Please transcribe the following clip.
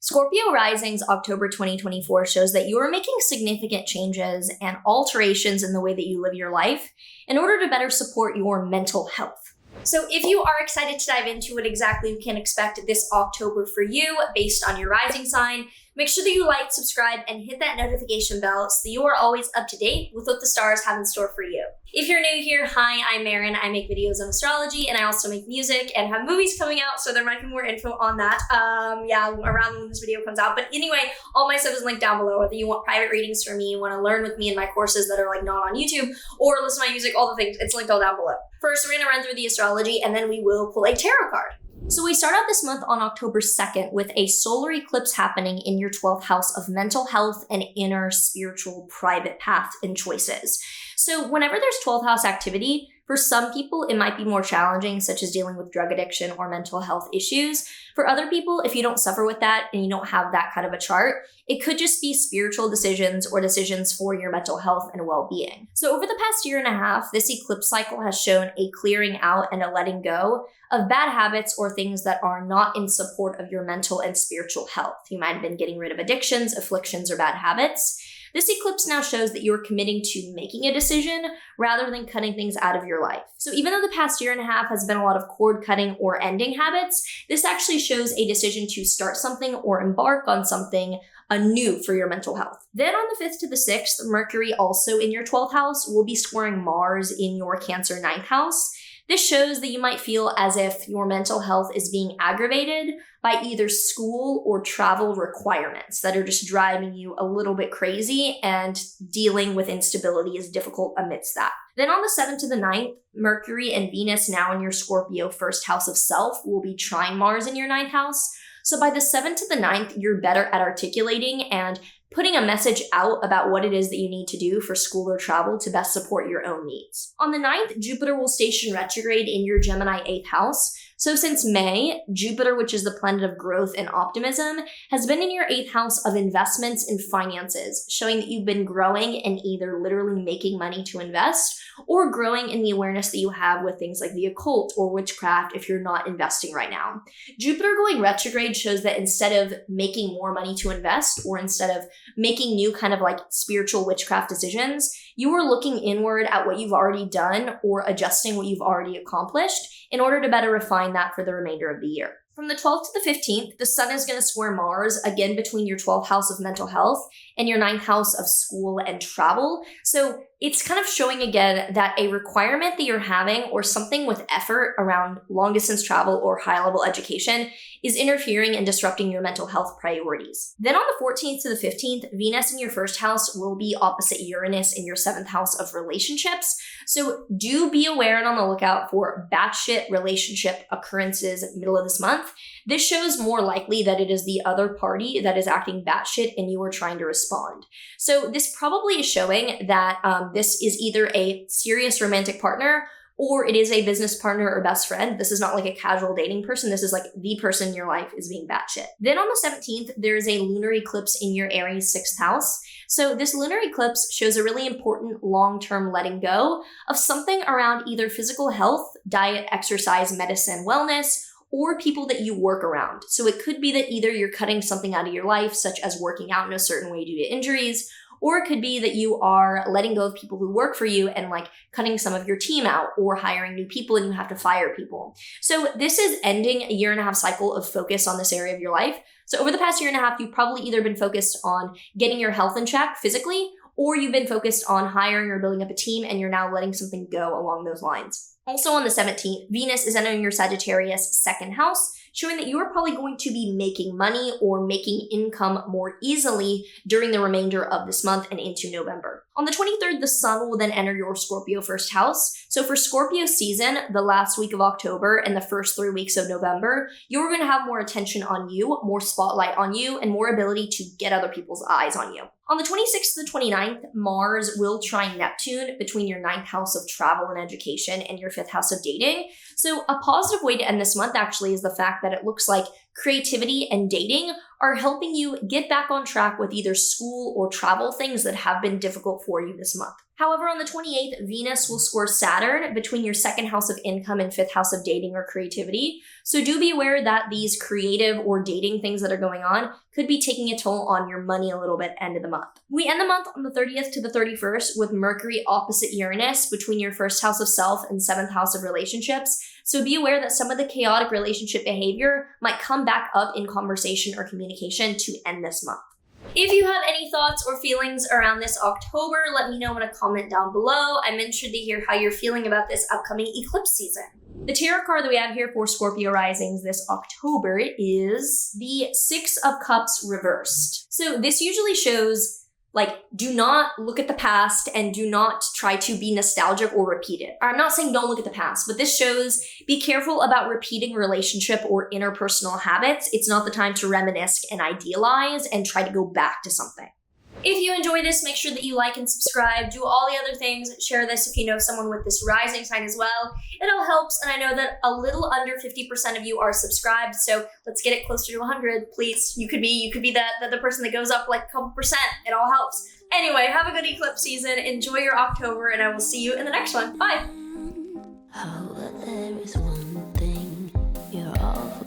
Scorpio Risings October 2024 shows that you are making significant changes and alterations in the way that you live your life in order to better support your mental health. So if you are excited to dive into what exactly you can expect this October for you based on your rising sign, make sure that you like, subscribe, and hit that notification bell so that you are always up to date with what the stars have in store for you. If you're new here, hi, I'm Maren. I make videos on astrology and I also make music and have movies coming out, so there might be more info on that. Around when this video comes out. But anyway, all my stuff is linked down below. Whether you want private readings from me, want to learn with me in my courses that are like not on YouTube, or listen to my music, all the things, it's linked all down below. First, we're gonna run through the astrology and then we will pull a tarot card. So we start out this month on October 2nd with a solar eclipse happening in your 12th house of mental health and inner spiritual private path and choices. So whenever there's 12th house activity, for some people, it might be more challenging, such as dealing with drug addiction or mental health issues. For other people, if you don't suffer with that and you don't have that kind of a chart, it could just be spiritual decisions or decisions for your mental health and well-being. So over the past year and a half, this eclipse cycle has shown a clearing out and a letting go of bad habits or things that are not in support of your mental and spiritual health. You might have been getting rid of addictions, afflictions, or bad habits. This eclipse now shows that you're committing to making a decision rather than cutting things out of your life. So even though the past year and a half has been a lot of cord cutting or ending habits, this actually shows a decision to start something or embark on something anew for your mental health. Then on the 5th to the 6th, Mercury, also in your 12th house, will be squaring Mars in your Cancer 9th house. This shows that you might feel as if your mental health is being aggravated by either school or travel requirements that are just driving you a little bit crazy, and dealing with instability is difficult amidst that. Then on the 7th to the 9th, Mercury and Venus, now in your Scorpio first house of self, will be trine Mars in your 9th house. So by the 7th to the 9th, you're better at articulating and putting a message out about what it is that you need to do for school or travel to best support your own needs. On the 9th, Jupiter will station retrograde in your Gemini 8th house. So since May, Jupiter, which is the planet of growth and optimism, has been in your 8th house of investments and finances, showing that you've been growing and either literally making money to invest or growing in the awareness that you have with things like the occult or witchcraft if you're not investing right now. Jupiter going retrograde shows that instead of making more money to invest, or instead of making new kind of like spiritual witchcraft decisions, you are looking inward at what you've already done or adjusting what you've already accomplished in order to better refine that for the remainder of the year. From the 12th to the 15th, the sun is going to square Mars again between your 12th house of mental health and your 9th house of school and travel. So it's kind of showing again that a requirement that you're having or something with effort around long distance travel or high level education is interfering and disrupting your mental health priorities. Then on the 14th to the 15th, Venus in your first house will be opposite Uranus in your 7th house of relationships. So do be aware and on the lookout for batshit relationship occurrences middle of this month. This shows more likely that it is the other party that is acting batshit and you are trying to respond. So this probably is showing that this is either a serious romantic partner or it is a business partner or best friend. This is not like a casual dating person. This is like the person in your life is being batshit. Then on the 17th, there is a lunar eclipse in your Aries 6th house. So this lunar eclipse shows a really important long-term letting go of something around either physical health, diet, exercise, medicine, wellness, or people that you work around. So it could be that either you're cutting something out of your life, such as working out in a certain way due to injuries, or it could be that you are letting go of people who work for you and like cutting some of your team out or hiring new people and you have to fire people. So this is ending a year and a half cycle of focus on this area of your life. So over the past year and a half, you've probably either been focused on getting your health in check physically, or you've been focused on hiring or building up a team and you're now letting something go along those lines. Also on the 17th, Venus is entering your Sagittarius 2nd house, showing that you are probably going to be making money or making income more easily during the remainder of this month and into November. On the 23rd, the sun will then enter your Scorpio first house. So for Scorpio season, the last week of October and the first 3 weeks of November, you're going to have more attention on you, more spotlight on you, and more ability to get other people's eyes on you. On the 26th to the 29th, Mars will trine Neptune between your 9th house of travel and education and your 5th house of dating. So a positive way to end this month actually is the fact that it looks like creativity and dating are helping you get back on track with either school or travel things that have been difficult for you this month. However, on the 28th, Venus will score Saturn between your second house of income and fifth house of dating or creativity. So do be aware that these creative or dating things that are going on could be taking a toll on your money a little bit end of the month. We end the month on the 30th to the 31st with Mercury opposite Uranus between your first house of self and seventh house of relationships. So be aware that some of the chaotic relationship behavior might come back up in conversation or communication to end this month. If you have any thoughts or feelings around this October, let me know in a comment down below. I'm interested to hear how you're feeling about this upcoming eclipse season. The tarot card that we have here for Scorpio Risings this October is the Six of Cups reversed. So this usually shows, do not look at the past and do not try to be nostalgic or repeat it. I'm not saying don't look at the past, but this shows be careful about repeating relationship or interpersonal habits. It's not the time to reminisce and idealize and try to go back to something. If you enjoy this, make sure that you like and subscribe. Do all the other things. Share this if you know someone with this rising sign as well. It all helps, and I know that a little under 50% of you are subscribed, so let's get it closer to 100, please. You could be the person that goes up like a couple percent. It all helps. Anyway, have a good eclipse season. Enjoy your October, and I will see you in the next one. Bye. Oh, there is one thing you're all